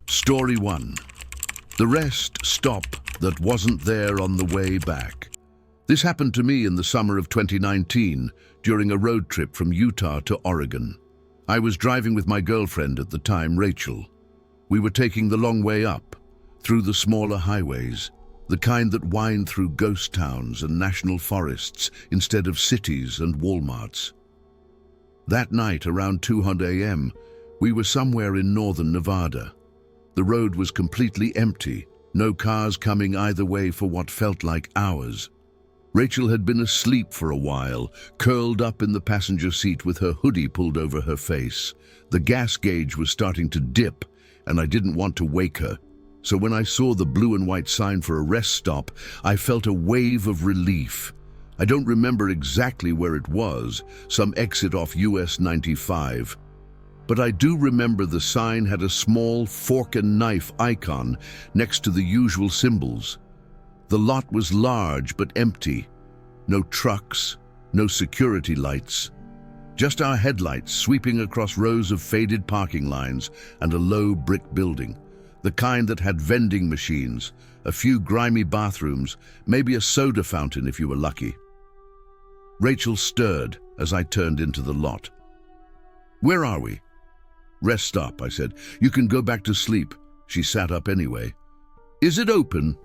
Story 1. The rest stop that wasn't there on the way back. This happened to me in the summer of 2019 during a road trip from Utah to Oregon. I was driving with my girlfriend at the time, Rachel. We were taking the long way up, through the smaller highways, the kind that wind through ghost towns and national forests instead of cities and Walmarts. That night, around 2:00 a.m., we were somewhere in northern Nevada. The road was completely empty, no cars coming either way for what felt like hours. Rachel had been asleep for a while, curled up in the passenger seat with her hoodie pulled over her face. The gas gauge was starting to dip, and I didn't want to wake her. So when I saw the blue and white sign for a rest stop, I felt a wave of relief. I don't remember exactly where it was, some exit off US 95. But I do remember the sign had a small fork and knife icon next to the usual symbols. The lot was large but empty. No trucks, no security lights. Just our headlights sweeping across rows of faded parking lines and a low brick building. The kind that had vending machines, a few grimy bathrooms, maybe a soda fountain if you were lucky. Rachel stirred as I turned into the lot. "Where are we?" "Rest stop," I said. "You can go back to sleep." She sat up anyway. "Is it open?"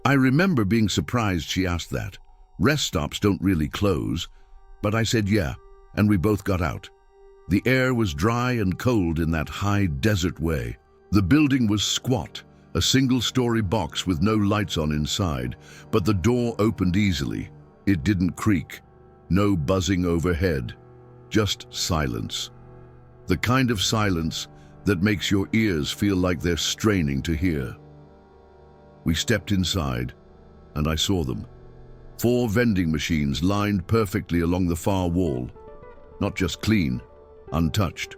I remember being surprised she asked that. Rest stops don't really close. But I said yeah, and we both got out. The air was dry and cold in that high desert way. The building was squat, a single-story box with no lights on inside, but the door opened easily. It didn't creak. No buzzing overhead. Just silence. The kind of silence that makes your ears feel like they're straining to hear. We stepped inside, and I saw them. 4 vending machines lined perfectly along the far wall. Not just clean, untouched,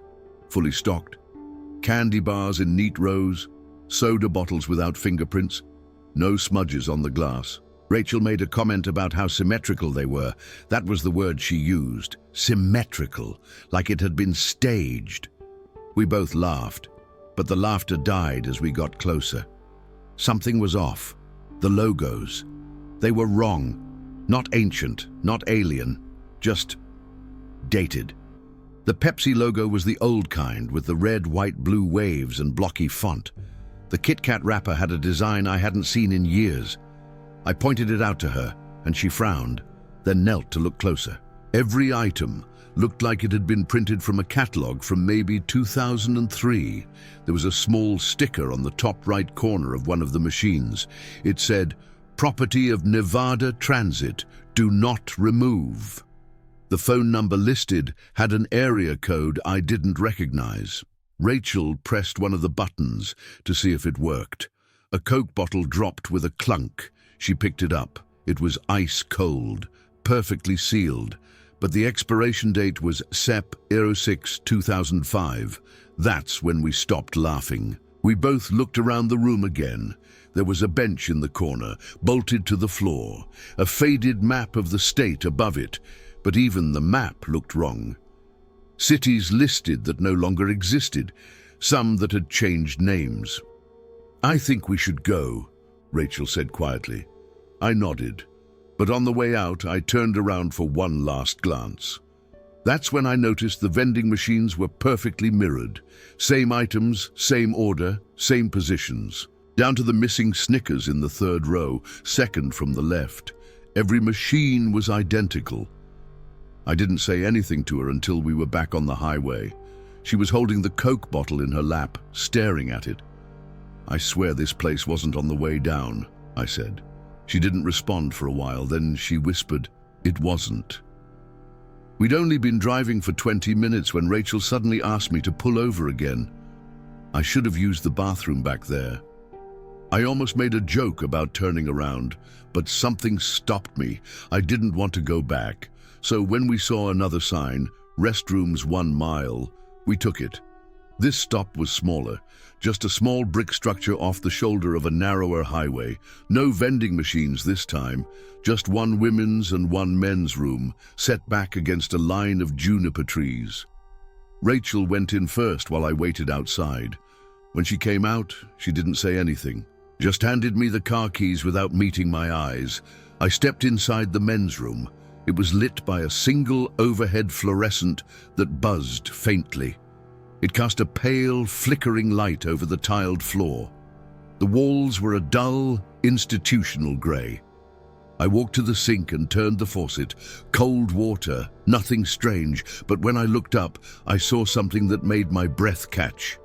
fully stocked. Candy bars in neat rows, soda bottles without fingerprints, no smudges on the glass. Rachel made a comment about how symmetrical they were. That was the word she used. Symmetrical, like it had been staged. We both laughed, but the laughter died as we got closer. Something was off. The logos. They were wrong. Not ancient, not alien, just dated. The Pepsi logo was the old kind, with the red, white, blue waves and blocky font. The Kit Kat wrapper had a design I hadn't seen in years. I pointed it out to her, and she frowned, then knelt to look closer. Every item looked like it had been printed from a catalog from maybe 2003. There was a small sticker on the top right corner of one of the machines. It said, "Property of Nevada Transit, do not remove." The phone number listed had an area code I didn't recognize. Rachel pressed one of the buttons to see if it worked. A Coke bottle dropped with a clunk. She picked it up. It was ice cold, perfectly sealed, but the expiration date was Sep. 06, 2005. That's when we stopped laughing. We both looked around the room again. There was a bench in the corner, bolted to the floor, a faded map of the state above it, but even the map looked wrong. Cities listed that no longer existed, some that had changed names. "I think we should go," Rachel said quietly. I nodded, but on the way out I turned around for one last glance. That's when I noticed the vending machines were perfectly mirrored. Same items, same order, same positions. Down to the missing Snickers in the 3rd row, second from the left. Every machine was identical. I didn't say anything to her until we were back on the highway. She was holding the Coke bottle in her lap, staring at it. "I swear this place wasn't on the way down," I said. She didn't respond for a while, then she whispered, "It wasn't." We'd only been driving for 20 minutes when Rachel suddenly asked me to pull over again. I should have used the bathroom back there. I almost made a joke about turning around, but something stopped me. I didn't want to go back. So when we saw another sign, "Restrooms 1 mile," we took it. This stop was smaller, just a small brick structure off the shoulder of a narrower highway. No vending machines this time, just one women's and one men's room, set back against a line of juniper trees. Rachel went in first while I waited outside. When she came out, she didn't say anything, just handed me the car keys without meeting my eyes. I stepped inside the men's room. It was lit by a single overhead fluorescent that buzzed faintly. It cast a pale, flickering light over the tiled floor. The walls were a dull, institutional grey. I walked to the sink and turned the faucet. Cold water, nothing strange, but when I looked up, I saw something that made my breath catch.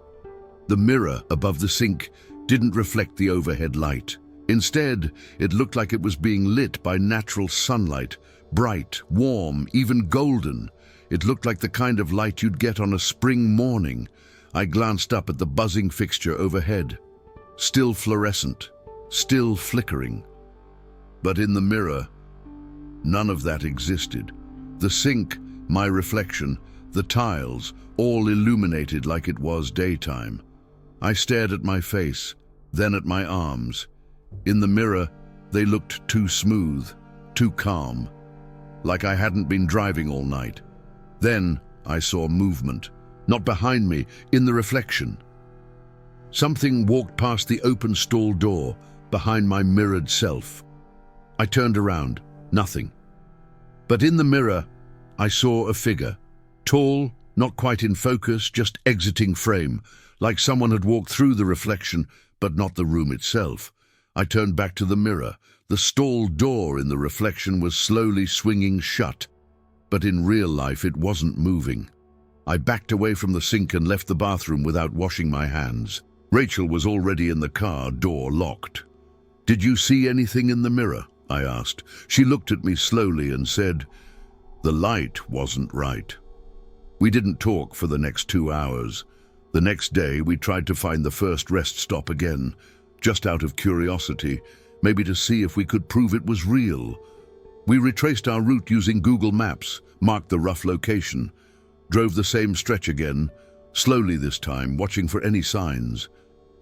The mirror above the sink didn't reflect the overhead light. Instead, it looked like it was being lit by natural sunlight, bright, warm, even golden. It looked like the kind of light you'd get on a spring morning. I glanced up at the buzzing fixture overhead. Still fluorescent, still flickering. But in the mirror, none of that existed. The sink, my reflection, the tiles, all illuminated like it was daytime. I stared at my face, then at my arms. In the mirror, they looked too smooth, too calm, like I hadn't been driving all night. Then I saw movement, not behind me, in the reflection. Something walked past the open stall door, behind my mirrored self. I turned around, nothing. But in the mirror, I saw a figure, tall, not quite in focus, just exiting frame, like someone had walked through the reflection, but not the room itself. I turned back to the mirror. The stall door in the reflection was slowly swinging shut, but in real life it wasn't moving. I backed away from the sink and left the bathroom without washing my hands. Rachel was already in the car, door locked. "Did you see anything in the mirror?" I asked. She looked at me slowly and said, "The light wasn't right." We didn't talk for the next 2 hours. The next day, we tried to find the first rest stop again, just out of curiosity, maybe to see if we could prove it was real. We retraced our route using Google Maps, marked the rough location, drove the same stretch again, slowly this time, watching for any signs.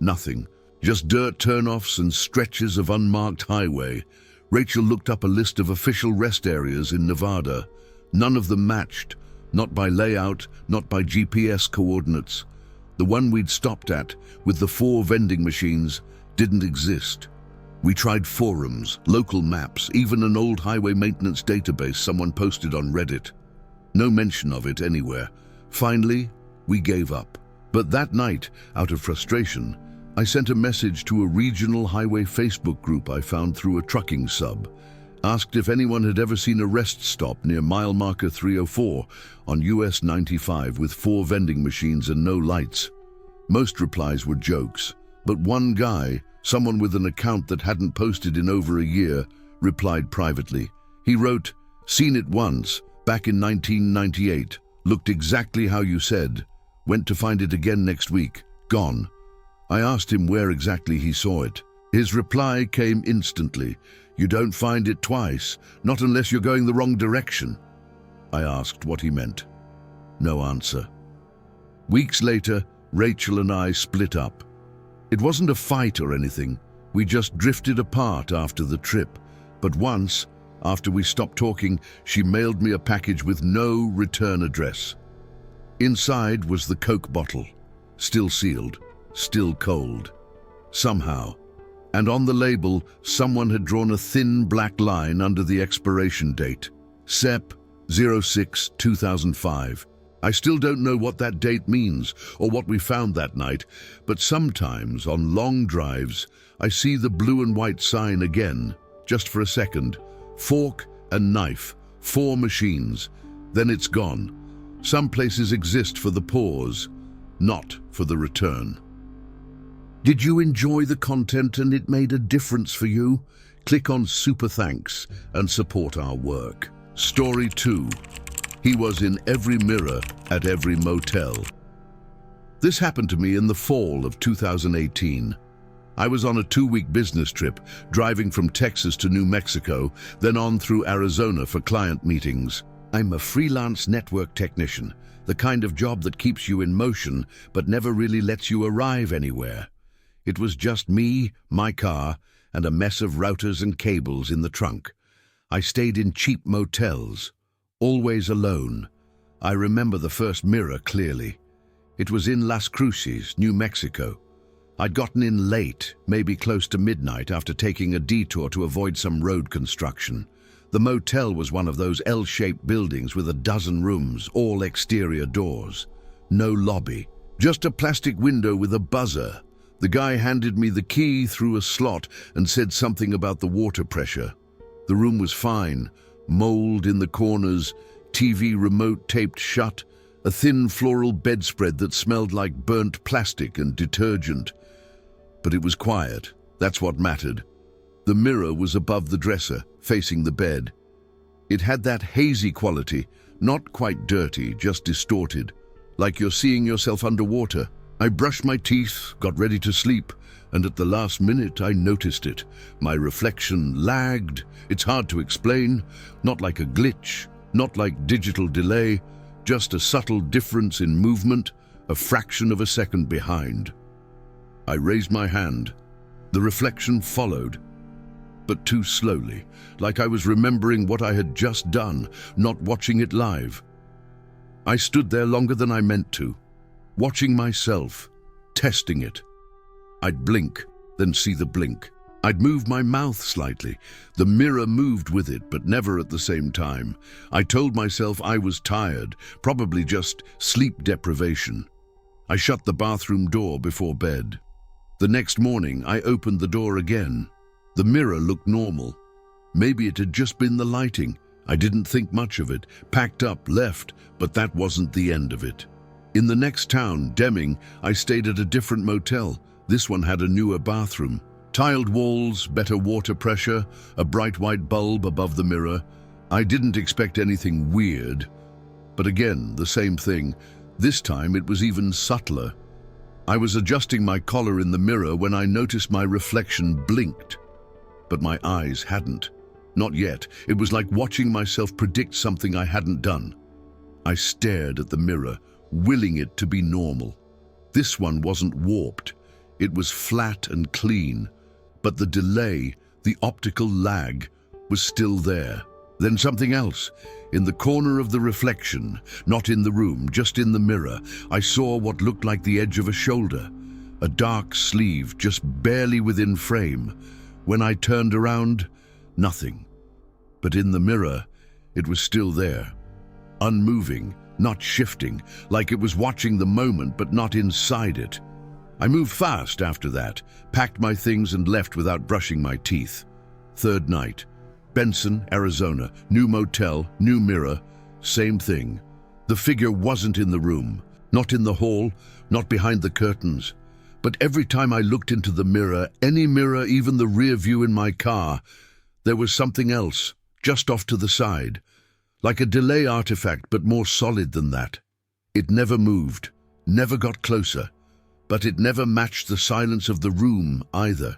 Nothing, just dirt turnoffs and stretches of unmarked highway. Rachel looked up a list of official rest areas in Nevada. None of them matched, not by layout, not by GPS coordinates. The one we'd stopped at, with the 4 vending machines, didn't exist. We tried forums, local maps, even an old highway maintenance database someone posted on Reddit. No mention of it anywhere. Finally, we gave up. But that night, out of frustration, I sent a message to a regional highway Facebook group I found through a trucking sub. Asked if anyone had ever seen a rest stop near mile marker 304 on US 95 with 4 vending machines and no lights. Most replies were jokes, but one guy, someone with an account that hadn't posted in over a year, replied privately. He wrote, "Seen it once, back in 1998, looked exactly how you said, went to find it again next week, gone." I asked him where exactly he saw it. His reply came instantly. "You don't find it twice, not unless you're going the wrong direction." I asked what he meant. No answer. Weeks later, Rachel and I split up. It wasn't a fight or anything. We just drifted apart after the trip. But once, after we stopped talking, she mailed me a package with no return address. Inside was the Coke bottle, still sealed, still cold. Somehow. And on the label, someone had drawn a thin black line under the expiration date. Sep. 06/2005. I still don't know what that date means or what we found that night, but sometimes on long drives, I see the blue and white sign again, just for a second. Fork and knife, 4 machines. Then it's gone. Some places exist for the pause, not for the return. Did you enjoy the content and it made a difference for you? Click on Super Thanks and support our work. Story 2. He was in every mirror at every motel. This happened to me in the fall of 2018. I was on a 2-week business trip, driving from Texas to New Mexico, then on through Arizona for client meetings. I'm a freelance network technician, the kind of job that keeps you in motion but never really lets you arrive anywhere. It was just me, my car, and a mess of routers and cables in the trunk. I stayed in cheap motels, always alone. I remember the first mirror clearly. It was in Las Cruces, New Mexico. I'd gotten in late, maybe close to midnight, after taking a detour to avoid some road construction. The motel was one of those L-shaped buildings with a dozen rooms, all exterior doors. No lobby, just a plastic window with a buzzer. The guy handed me the key through a slot and said something about the water pressure. The room was fine, mold in the corners, TV remote taped shut, a thin floral bedspread that smelled like burnt plastic and detergent. But it was quiet. That's what mattered. The mirror was above the dresser, facing the bed. It had that hazy quality, not quite dirty, just distorted, like you're seeing yourself underwater. I brushed my teeth, got ready to sleep, and at the last minute I noticed it. My reflection lagged. It's hard to explain, not like a glitch, not like digital delay, just a subtle difference in movement, a fraction of a second behind. I raised my hand. The reflection followed, but too slowly, like I was remembering what I had just done, not watching it live. I stood there longer than I meant to, watching myself, testing it. I'd blink, then see the blink. I'd move my mouth slightly. The mirror moved with it, but never at the same time. I told myself I was tired, probably just sleep deprivation. I shut the bathroom door before bed. The next morning, I opened the door again. The mirror looked normal. Maybe it had just been the lighting. I didn't think much of it, packed up, left, but that wasn't the end of it. In the next town, Deming, I stayed at a different motel. This one had a newer bathroom. Tiled walls, better water pressure, a bright white bulb above the mirror. I didn't expect anything weird. But again, the same thing. This time it was even subtler. I was adjusting my collar in the mirror when I noticed my reflection blinked. But my eyes hadn't. Not yet. It was like watching myself predict something I hadn't done. I stared at the mirror, willing it to be normal. This one wasn't warped. It was flat and clean. But the delay, the optical lag, was still there. Then something else. In the corner of the reflection, not in the room, just in the mirror, I saw what looked like the edge of a shoulder. A dark sleeve, just barely within frame. When I turned around, nothing. But in the mirror, it was still there. Unmoving, not shifting, like it was watching the moment but not inside it. I moved fast after that, packed my things and left without brushing my teeth. Third night. Benson, Arizona, new motel, new mirror, same thing. The figure wasn't in the room, not in the hall, not behind the curtains. But every time I looked into the mirror, any mirror, even the rear view in my car, there was something else, just off to the side. Like a delay artifact, but more solid than that. It never moved, never got closer, but it never matched the silence of the room either.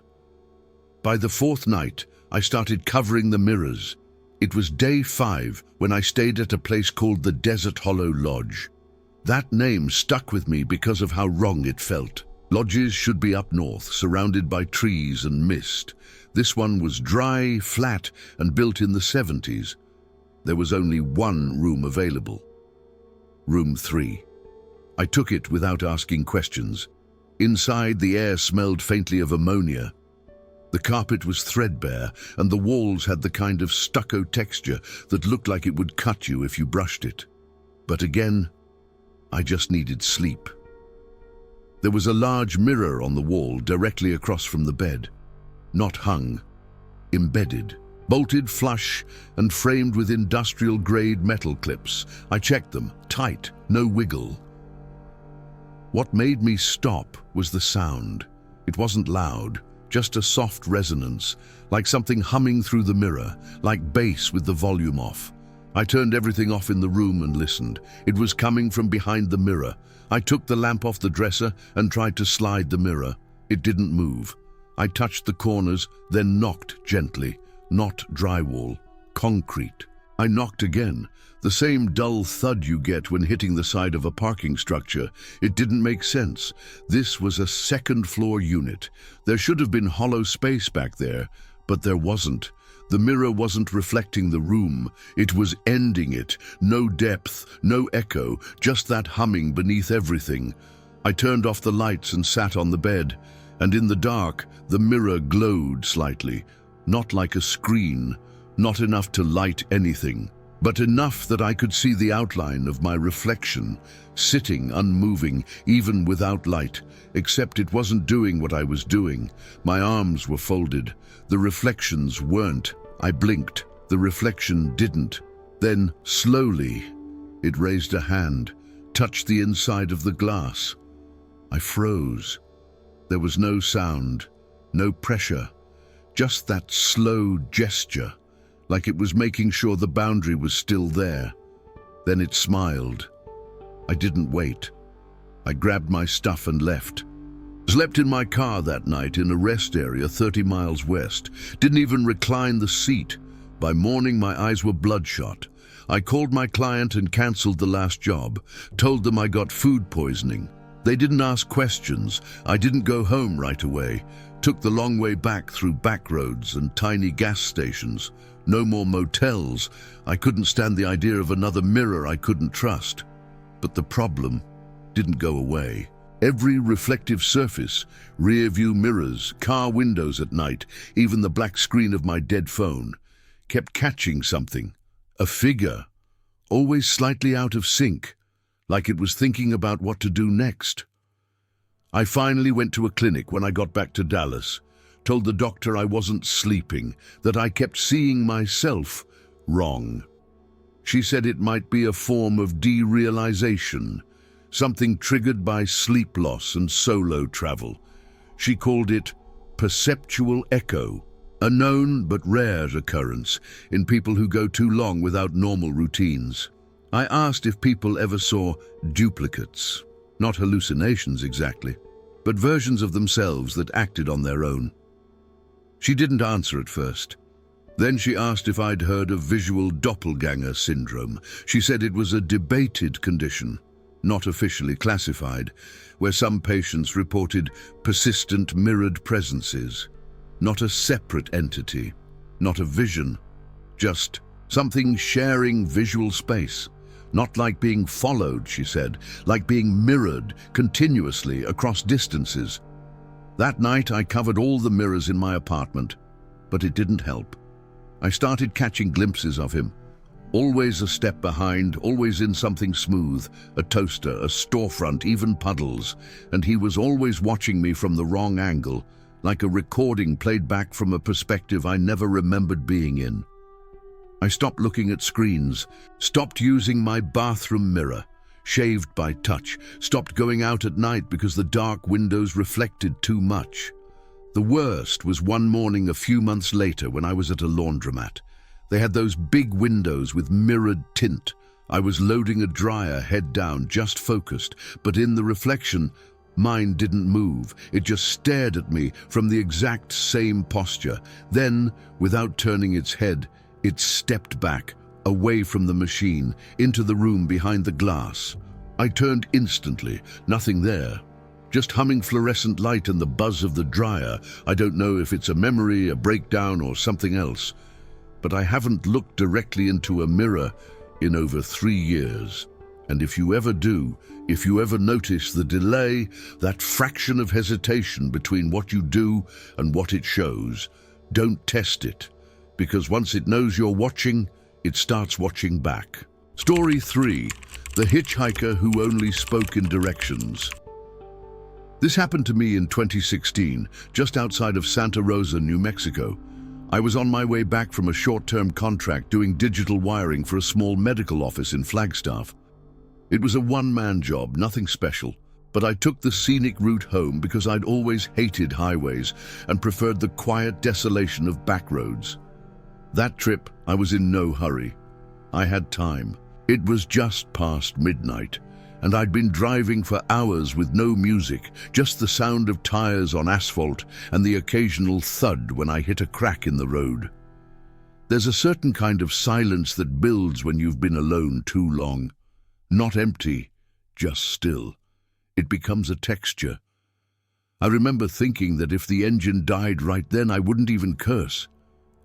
By the fourth night, I started covering the mirrors. It was day 5 when I stayed at a place called the Desert Hollow Lodge. That name stuck with me because of how wrong it felt. Lodges should be up north, surrounded by trees and mist. This one was dry, flat, and built in the 70s. There was only one room available. Room 3. I took it without asking questions. Inside, the air smelled faintly of ammonia. The carpet was threadbare, and the walls had the kind of stucco texture that looked like it would cut you if you brushed it. But again, I just needed sleep. There was a large mirror on the wall directly across from the bed. Not hung, embedded, bolted flush and framed with industrial-grade metal clips. I checked them, tight, no wiggle. What made me stop was the sound. It wasn't loud. Just a soft resonance, like something humming through the mirror, like bass with the volume off. I turned everything off in the room and listened. It was coming from behind the mirror. I took the lamp off the dresser and tried to slide the mirror. It didn't move. I touched the corners, then knocked gently. Not drywall, concrete. I knocked again. The same dull thud you get when hitting the side of a parking structure. It didn't make sense. This was a second-floor unit. There should have been hollow space back there, but there wasn't. The mirror wasn't reflecting the room. It was ending it. No depth, no echo, just that humming beneath everything. I turned off the lights and sat on the bed. and in the dark, the mirror glowed slightly, not like a screen, not enough to light anything, but enough that I could see the outline of my reflection, sitting unmoving, even without light, except it wasn't doing what I was doing. My arms were folded. The reflections weren't. I blinked. The reflection didn't. Then, slowly, it raised a hand, touched the inside of the glass. I froze. There was no sound, no pressure, just that slow gesture, like it was making sure the boundary was still there. Then it smiled. I didn't wait. I grabbed my stuff and left. Slept in my car that night in a rest area 30 miles west. Didn't even recline the seat. By morning, my eyes were bloodshot. I called my client and cancelled the last job. Told them I got food poisoning. They didn't ask questions. I didn't go home right away. Took the long way back through back roads and tiny gas stations. No more motels. I couldn't stand the idea of another mirror I couldn't trust. But the problem didn't go away. Every reflective surface, rear-view mirrors, car windows at night, even the black screen of my dead phone, kept catching something. A figure, always slightly out of sync, like it was thinking about what to do next. I finally went to a clinic when I got back to Dallas, told the doctor I wasn't sleeping, that I kept seeing myself wrong. She said it might be a form of derealization, something triggered by sleep loss and solo travel. She called it perceptual echo, a known but rare occurrence in people who go too long without normal routines. I asked if people ever saw duplicates, not hallucinations exactly, but versions of themselves that acted on their own. She didn't answer at first. Then she asked if I'd heard of visual doppelganger syndrome. She said it was a debated condition, not officially classified, where some patients reported persistent mirrored presences, not a separate entity, not a vision, just something sharing visual space. Not like being followed, she said, like being mirrored continuously across distances. That night I covered all the mirrors in my apartment, but it didn't help. I started catching glimpses of him, always a step behind, always in something smooth, a toaster, a storefront, even puddles, and he was always watching me from the wrong angle, like a recording played back from a perspective I never remembered being in. I stopped looking at screens, stopped using my bathroom mirror, shaved by touch, stopped going out at night because the dark windows reflected too much. The worst was one morning a few months later when I was at a laundromat. They had those big windows with mirrored tint. I was loading a dryer head down, just focused, but in the reflection, mine didn't move. It just stared at me from the exact same posture. Then, without turning its head, it stepped back, away from the machine, into the room behind the glass. I turned instantly, nothing there. Just humming fluorescent light and the buzz of the dryer. I don't know if it's a memory, a breakdown, or something else. But I haven't looked directly into a mirror in over 3 years. And if you ever do, if you ever notice the delay, that fraction of hesitation between what you do and what it shows, don't test it. Because once it knows you're watching, it starts watching back. Story 3. The Hitchhiker Who Only Spoke in Directions. This happened to me in 2016, just outside of Santa Rosa, New Mexico. I was on my way back from a short-term contract doing digital wiring for a small medical office in Flagstaff. It was a one-man job, nothing special, but I took the scenic route home because I'd always hated highways and preferred the quiet desolation of back roads. That trip, I was in no hurry. I had time. It was just past midnight, and I'd been driving for hours with no music, just the sound of tires on asphalt and the occasional thud when I hit a crack in the road. There's a certain kind of silence that builds when you've been alone too long. Not empty, just still. It becomes a texture. I remember thinking that if the engine died right then, I wouldn't even curse.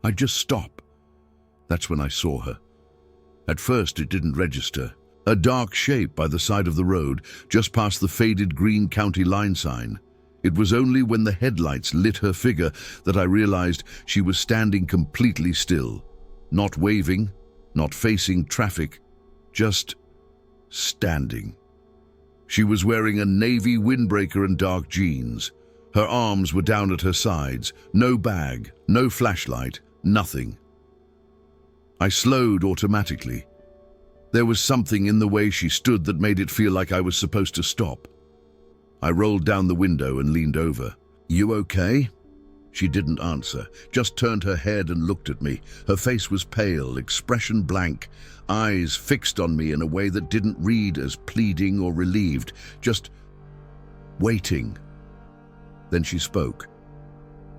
I'd just stop. That's when I saw her. At first, it didn't register. A dark shape by the side of the road, just past the faded green county line sign. It was only when the headlights lit her figure that I realized she was standing completely still, not waving, not facing traffic, just standing. She was wearing a navy windbreaker and dark jeans. Her arms were down at her sides, no bag, no flashlight, nothing. I slowed automatically. There was something in the way she stood that made it feel like I was supposed to stop. I rolled down the window and leaned over. "You okay?" She didn't answer, just turned her head and looked at me. Her face was pale, expression blank, eyes fixed on me in a way that didn't read as pleading or relieved, just waiting. Then she spoke.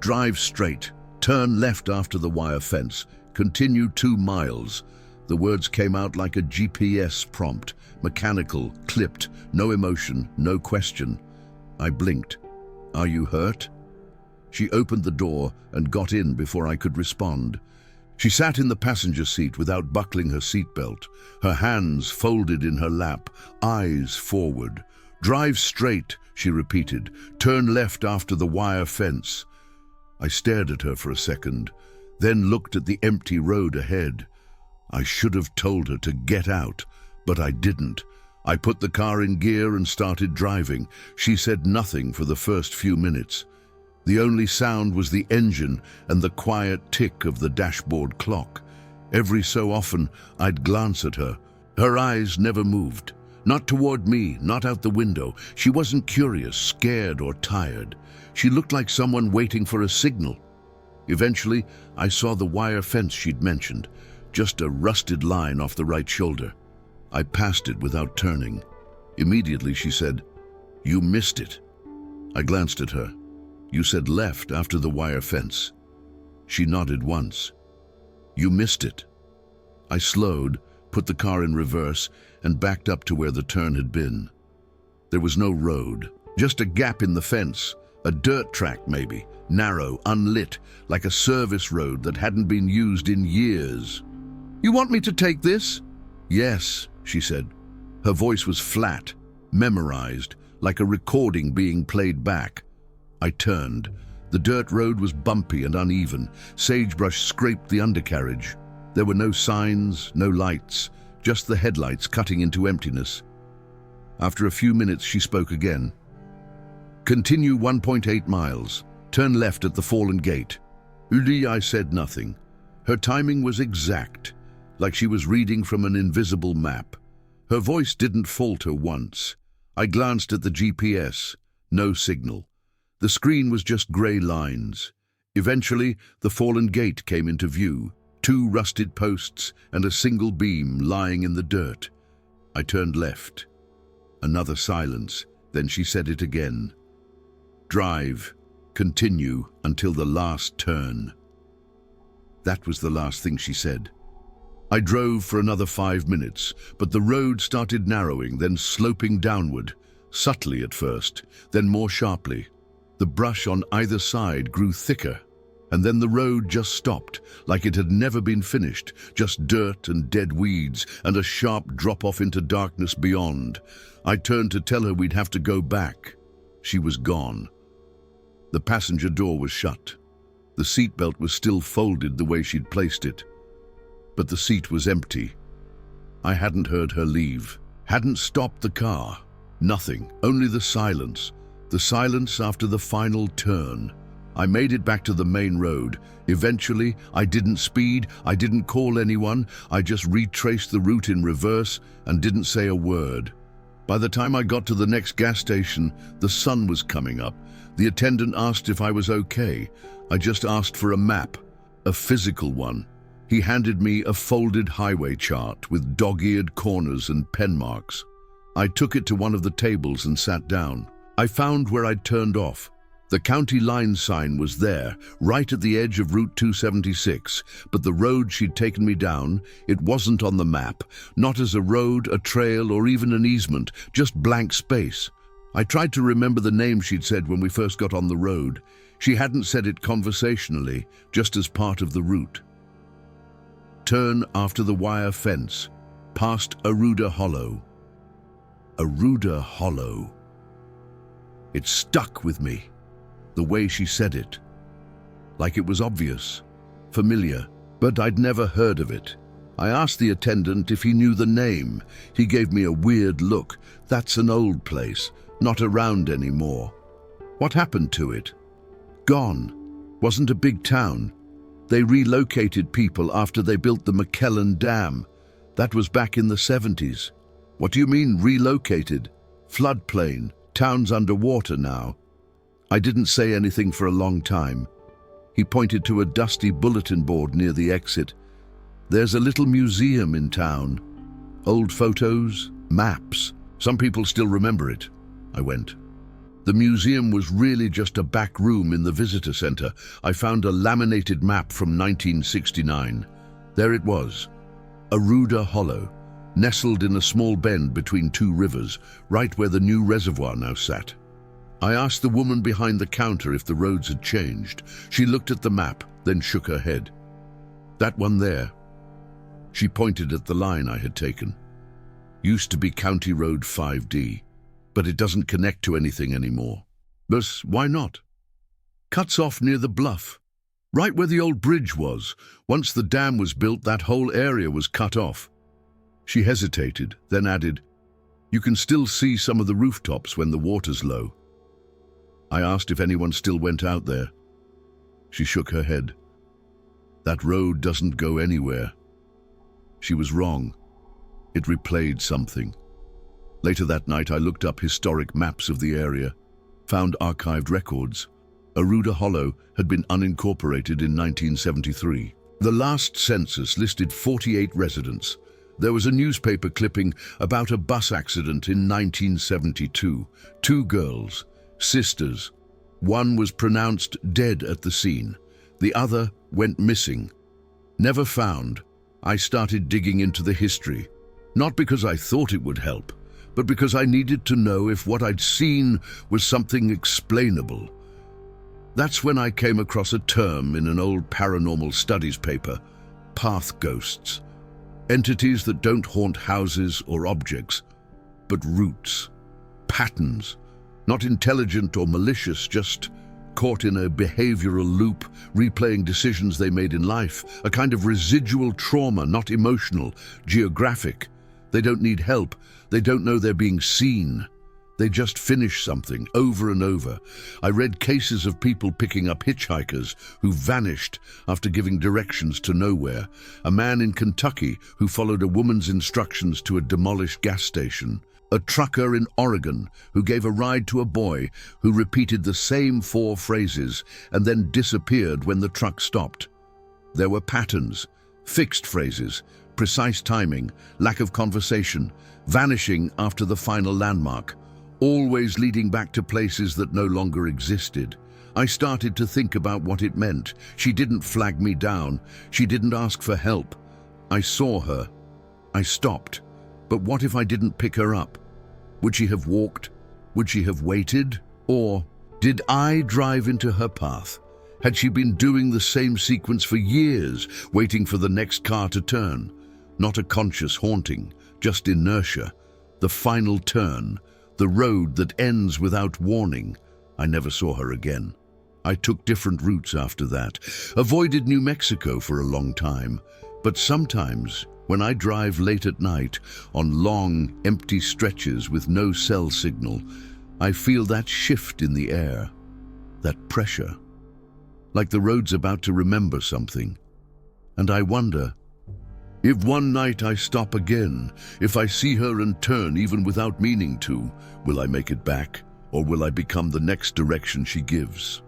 "Drive straight, turn left after the wire fence, continue 2 miles. The words came out like a GPS prompt, mechanical, clipped, no emotion, no question. I blinked. "Are you hurt?" She opened the door and got in before I could respond. She sat in the passenger seat without buckling her seatbelt, her hands folded in her lap, eyes forward. "Drive straight," she repeated. "Turn left after the wire fence." I stared at her for a second, then looked at the empty road ahead. I should have told her to get out, but I didn't. I put the car in gear and started driving. She said nothing for the first few minutes. The only sound was the engine and the quiet tick of the dashboard clock. Every so often, I'd glance at her. Her eyes never moved. Not toward me, not out the window. She wasn't curious, scared, or tired. She looked like someone waiting for a signal. Eventually, I saw the wire fence she'd mentioned, just a rusted line off the right shoulder. I passed it without turning. Immediately, she said, "You missed it." I glanced at her. "You said left after the wire fence." She nodded once. "You missed it." I slowed, put the car in reverse, and backed up to where the turn had been. There was no road, just a gap in the fence, a dirt track maybe, narrow, unlit, like a service road that hadn't been used in years. "You want me to take this?" "Yes," she said. Her voice was flat, memorized, like a recording being played back. I turned. The dirt road was bumpy and uneven. Sagebrush scraped the undercarriage. There were no signs, no lights, just the headlights cutting into emptiness. After a few minutes, she spoke again. "Continue 1.8 miles. Turn left at the fallen gate." I said nothing. Her timing was exact, like she was reading from an invisible map. Her voice didn't falter once. I glanced at the GPS. No signal. The screen was just grey lines. Eventually, the fallen gate came into view, 2 rusted posts and a single beam lying in the dirt. I turned left. Another silence, then she said it again. "Drive. Continue until the last turn." That was the last thing she said. I drove for another 5 minutes, but the road started narrowing, then sloping downward, subtly at first, then more sharply. The brush on either side grew thicker, and then the road just stopped, like it had never been finished, just dirt and dead weeds, and a sharp drop-off into darkness beyond. I turned to tell her we'd have to go back. She was gone. The passenger door was shut. The seatbelt was still folded the way she'd placed it. But the seat was empty. I hadn't heard her leave, hadn't stopped the car. Nothing, only the silence after the final turn. I made it back to the main road. Eventually, I didn't speed, I didn't call anyone, I just retraced the route in reverse and didn't say a word. By the time I got to the next gas station, the sun was coming up. The attendant asked if I was okay. I just asked for a map, a physical one. He handed me a folded highway chart with dog-eared corners and pen marks. I took it to one of the tables and sat down. I found where I'd turned off. The county line sign was there, right at the edge of Route 276, but the road she'd taken me down, it wasn't on the map, not as a road, a trail, or even an easement, just blank space. I tried to remember the name she'd said when we first got on the road. She hadn't said it conversationally, just as part of the route. Turn after the wire fence, past Aruda Hollow. Aruda Hollow. It stuck with me. The way she said it. Like it was obvious, familiar, but I'd never heard of it. I asked the attendant if he knew the name. He gave me a weird look. That's an old place, not around anymore. What happened to it? Gone. Wasn't a big town. They relocated people after they built the Motel Dam. That was back in the 70s. What do you mean relocated? Floodplain, town's underwater now. I didn't say anything for a long time. He pointed to a dusty bulletin board near the exit. There's a little museum in town. Old photos, maps. Some people still remember it. I went. The museum was really just a back room in the visitor center. I found a laminated map from 1969. There it was. Aruda Hollow, nestled in a small bend between two rivers, right where the new reservoir now sat. I asked the woman behind the counter if the roads had changed. She looked at the map, then shook her head. That one there. She pointed at the line I had taken. Used to be County Road 5D, but it doesn't connect to anything anymore. But why not? Cuts off near the bluff, right where the old bridge was. Once the dam was built, that whole area was cut off. She hesitated, then added, "You can still see some of the rooftops when the water's low." I asked if anyone still went out there. She shook her head. That road doesn't go anywhere. She was wrong. It replayed something. Later that night, I looked up historic maps of the area, found archived records. Aruda Hollow had been unincorporated in 1973. The last census listed 48 residents. There was a newspaper clipping about a bus accident in 1972. 2 girls, sisters. One was pronounced dead at the scene. The other went missing. Never found. I started digging into the history, not because I thought it would help, but because I needed to know if what I'd seen was something explainable. That's when I came across a term in an old paranormal studies paper: path ghosts. Entities that don't haunt houses or objects, but roots, patterns, not intelligent or malicious, just caught in a behavioral loop, replaying decisions they made in life, a kind of residual trauma, not emotional, geographic. They don't need help. They don't know they're being seen. They just finish something over and over. I read cases of people picking up hitchhikers who vanished after giving directions to nowhere. A man in Kentucky who followed a woman's instructions to a demolished gas station. A trucker in Oregon who gave a ride to a boy who repeated the same 4 phrases and then disappeared when the truck stopped. There were patterns, fixed phrases, precise timing, lack of conversation, vanishing after the final landmark, always leading back to places that no longer existed. I started to think about what it meant. She didn't flag me down. She didn't ask for help. I saw her. I stopped. But what if I didn't pick her up? Would she have walked? Would she have waited? Or did I drive into her path? Had she been doing the same sequence for years, waiting for the next car to turn? Not a conscious haunting, just inertia. The final turn, the road that ends without warning. I never saw her again. I took different routes after that, avoided New Mexico for a long time. But sometimes, when I drive late at night, on long, empty stretches with no cell signal, I feel that shift in the air, that pressure, like the road's about to remember something. And I wonder, if one night I stop again, if I see her and turn even without meaning to, will I make it back, or will I become the next direction she gives?